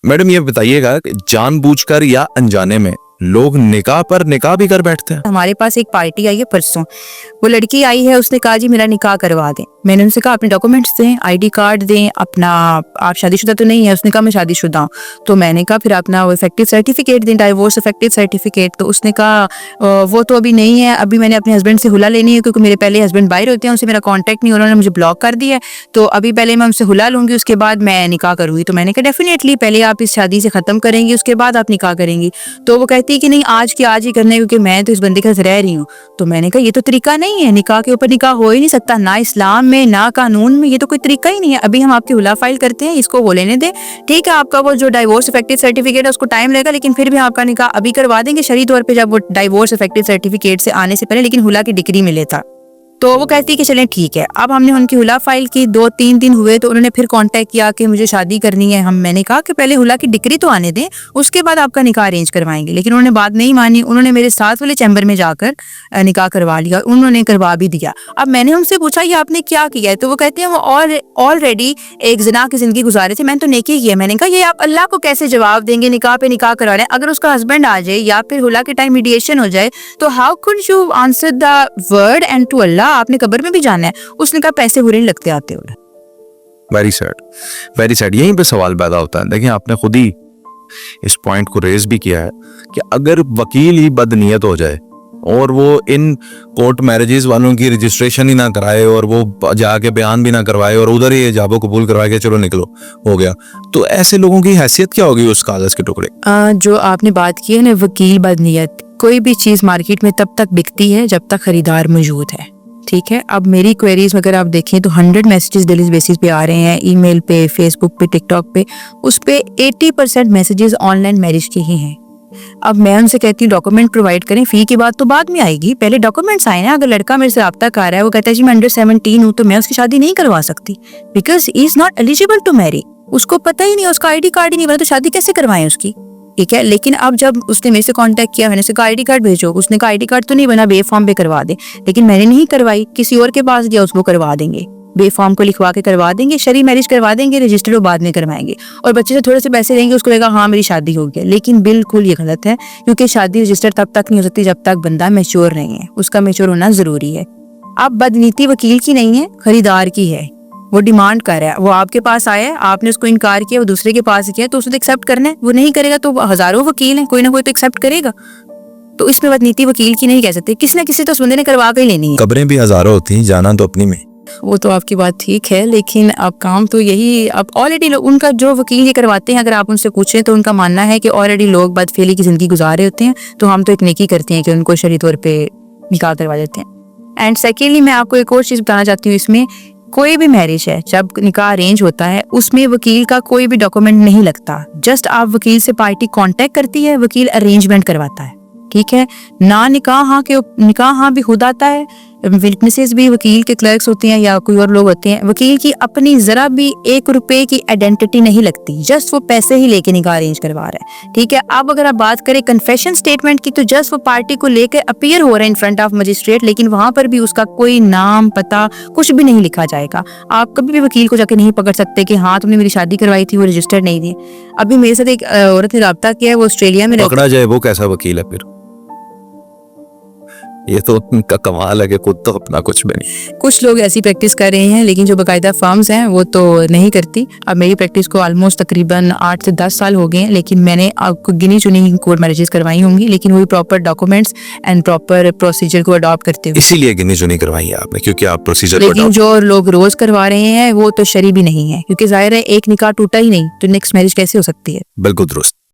Madam یہ بتائیے گا کہ جان بوجھ کر یا انجانے میں لوگ نکاح پر نکاح بھی کر بیٹھتے ہیں؟ ہمارے پاس ایک پارٹی آئی ہے پرسوں، وہ لڑکی آئی ہے، اس نے کہا جی میرا نکاح کروا دیں. میں نے ان سے کہا اپنے ڈاکومنٹس دیں، آئی ڈی کارڈ دیں اپنا، آپ شادی شدہ تو نہیں ہے؟ اس نے کہا میں شادی شدہ ہوں. تو میں نے کہا پھر اپنا وہ افیکٹو سرٹیفکیٹ دیں، ڈائیورس افیکٹو سرٹیفکیٹ. تو اس نے کہا وہ تو ابھی نہیں ہے، ابھی میں نے اپنے ہسبینڈ سے ہلا لینی ہے کیونکہ میرے پہلے ہسبینڈ باہر ہوتے ہیں، ان سے میرا کانٹیکٹ نہیں، انہوں نے مجھے بلاک کر دیا ہے، تو ابھی پہلے میں ان سے ہلا لوں گی، اس کے بعد میں نکاح کروں گی. تو میں نے کہا ڈیفینیٹلی پہلے آپ اس شادی سے ختم کریں گی، اس کے بعد آپ نکاح کریں گی. تو وہ کہتی ہے کہ نہیں آج کے آج ہی کرنا ہے کیونکہ میں تو اس بندے کے ساتھ رہ رہی ہوں. تو میں نے کہا یہ تو طریقہ نہیں ہے، نکاح کے اوپر نکاح ہو ہی نہیں سکتا، نہ اسلام میں نہ قانون میں، یہ تو کوئی طریقہ ہی نہیں ہے. ابھی ہم آپ کی ہلا فائل کرتے ہیں، اس کو وہ لینے دیں، ٹھیک ہے. آپ کا وہ جو ڈائیورس افیکٹو سرٹیفکیٹ ہے اس کو ٹائم لگے گا، لیکن پھر بھی آپ کا نکاح ابھی کروا دیں گے شرعی طور پہ، جب وہ ڈائیورس افیکٹو سرٹیفکیٹ سے آنے سے پہلے، لیکن ہلا کی ڈگری ملے تھا. تو وہ کہتی کہ چلیں ٹھیک ہے. اب ہم نے ان کی ہلا فائل کی، 2-3 دن ہوئے تو انہوں نے پھر کانٹیکٹ کیا کہ مجھے شادی کرنی ہے. میں نے کہا کہ پہلے ہلا کی ڈگری تو آنے دیں، اس کے بعد آپ کا نکاح ارینج کروائیں گے. لیکن انہوں نے بات نہیں مانی، انہوں نے میرے ساتھ والے چیمبر میں جا کر نکاح کروا لیا، انہوں نے کروا بھی دیا. اب میں نے ان سے پوچھا یہ آپ نے کیا کیا ہے؟ تو وہ کہتے ہیں وہ آلریڈی ایک زنا کی زندگی گزارے تھے، میں نے تو نیکی کیا. میں نے کہا یہ آپ اللہ کو کیسے جواب دیں گے؟ نکاح پہ نکاح کروا رہے ہیں، اگر اس کا ہسبینڈ آ جائے یا پھر ہلا کے ٹائم میڈیشن ہو جائے تو how could you answer the word and to اللہ؟ آپ نے قبر میں بھی جانا ہے. اس نے کہا پیسے برے نہیں لگتے آتے ہوئے. Very sad, very sad. یہیں پہ سوال پیدا ہوتا ہے. دیکھیں آپ نے خود ہی اس پوائنٹ کو ریز بھی کیا ہے کہ اگر وکیل ہی بد نیت ہو جائے اور وہ ان کورٹ میرجز والوں کی رجسٹریشن ہی نہ کرائے اور وہ جا کے بیان بھی نہ کروائے اور ادھر ہی ایجاب و قبول کروائے کہ چلو نکلو ہو گیا، تو ایسے لوگوں کی حیثیت کیا ہوگی اس کاغذ کے ٹکڑے؟ جو آپ نے بات کی ہے نا وکیل بد نیت، کوئی بھی چیز مارکیٹ میں تب تک بکتی ہے جب تک خریدار موجود ہے، ٹھیک ہے. اب میری کوئریز اگر آپ دیکھیں تو 100 میسیجز ڈیلی بیسس پہ آ رہے ہیں، ای میل پہ، فیس بک پہ، ٹک ٹاک پہ، اس پہ 80% میسیجز آن لائن میرج کے ہی ہیں. اب میں ان سے کہتی ہوں ڈاکومنٹ پرووائڈ کریں، فی کی بات تو بعد میں آئے گی، پہلے ڈاکومنٹس آئے نا. اگر لڑکا میرے سے رابطہ کر رہا ہے، وہ کہتا ہے جی میں انڈر 17 ہوں، تو میں اس کی شادی نہیں کروا سکتی because he is not eligible to marry. اس کو پتہ ہی نہیں، اس کا آئی ڈی کارڈ ہی نہیں بنا، تو شادی کیسے کروائیں اس کی؟ ٹھیک ہے. لیکن اب جب اس نے میرے سے کانٹیکٹ کیا، میں نے اسے کہا آئی ڈی کارڈ بھیجو، اس نے کہا آئی ڈی کارڈ تو نہیں بنا، بے فارم پہ کروا دیں. لیکن میں نے نہیں کروائی، کسی اور کے پاس گیا، اس کو کروا دیں گے، بے فارم کو لکھوا کے کروا دیں گے، شرعی میرج کروا دیں گے، رجسٹرڈ وہ بعد میں کروائیں گے، اور بچے سے تھوڑے سے پیسے لیں گے، اس کو لے گا ہاں میری شادی ہو گیا. لیکن بالکل یہ غلط ہے، کیونکہ شادی رجسٹر تب تک نہیں ہو سکتی جب تک بندہ میچور نہیں ہے، اس کا میچور ہونا ضروری ہے. اب بدنیتی وکیل کی نہیں ہے، خریدار کی ہے. وہ ڈیمانڈ کر رہا ہے، وہ آپ کے پاس آیا ہے، آپ نے اس کو انکار کیا، وہ دوسرے کے پاس کیا، تو اس کو ایکسیپٹ کرنا ہے. وہ نہیں کرے گا تو ہزاروں وکیل ہیں، کوئی نہ کوئی تو ایکسیپٹ کرے گا. تو اس میں بدنیتی وکیل کی نہیں کہہ سکتے، کسی نہ کسی تو اس بندے نے کروا کے ہی لینی ہے. قبریں بھی ہزاروں ہوتی ہیں، جانا تو اپنی میں. وہ تو آپ کی بات ٹھیک ہے، لیکن اب کام تو یہی، اب آلریڈی ان کا جو وکیل یہ کرواتے ہیں، اگر آپ ان سے پوچھیں تو ان کا ماننا ہے کہ آلریڈی لوگ بد فعلی کی زندگی گزار رہے ہوتے ہیں، تو ہم تو ایک نیکی کرتے ہیں کہ ان کو شرعی طور پہ نکاح کروا دیتے ہیں. اینڈ سیکنڈلی میں آپ کو ایک اور چیز بتانا چاہتی ہوں، اس میں کوئی بھی میرج ہے جب نکاح ارینج ہوتا ہے اس میں وکیل کا کوئی بھی ڈاکومنٹ نہیں لگتا. جسٹ آپ وکیل سے پارٹی کانٹیکٹ کرتی ہے، وکیل ارینجمنٹ کرواتا ہے، ٹھیک ہے. نہ نکاح ہاں بھی خود آتا ہے، وٹنسز بھی وکیل کے کلرکس ہوتے ہیں یا کوئی اور لوگ ہوتے ہیں. وکیل کی اپنی ذرا بھی 1 روپے کی آئیڈینٹی نہیں لگتی، جسٹ وہ پیسے ہی لے کے نکاح ارینج کروا رہا ہے، ٹھیک ہے. اب اگر آپ بات کریں کنفیشن سٹیٹمنٹ کی، تو جسٹ وہ پارٹی کو لے کے اپیئر ہو رہے ہیں ان فرنٹ آف مجسٹریٹ، لیکن وہاں پر بھی اس کا کوئی نام پتہ کچھ بھی نہیں لکھا جائے گا. آپ کبھی بھی وکیل کو جا کے نہیں پکڑ سکتے کہ ہاں تم نے میری شادی کروائی تھی، وہ رجسٹرڈ نہیں تھی. ابھی میرے ساتھ ایک عورت نے رابطہ کیا ہے، وہ آسٹریلیا میں پکڑا جائے وہ کیسا وکیل ہے پھر؟ یہ تو ان کا کمال ہے کہ خود تو اپنا کچھ بھی نہیں. کچھ لوگ ایسی پریکٹس کر رہے ہیں، لیکن جو باقاعدہ فرمز ہیں وہ تو نہیں کرتی. اب میری پریکٹس کو آلموسٹ تقریباً 8 سے 10 سال ہو گئے ہیں، لیکن میں نے آپ کو گنی چنی کورٹ میرجز کروائی ہوں گی، لیکن وہی proper documents and proper procedure کو اڈاپٹ کرتے ہوئے. اسی لیے گنی چنی کروائی ہے آپ نے، کیونکہ آپ پروسیجر کو لیکن جو لوگ روز کروا رہے ہیں وہ تو شرعی بھی نہیں ہے، کیونکہ ظاہر ہے ایک نکاح ٹوٹا ہی نہیں تو نیکسٹ میرج کیسے ہو سکتی ہے؟ بالکل درست.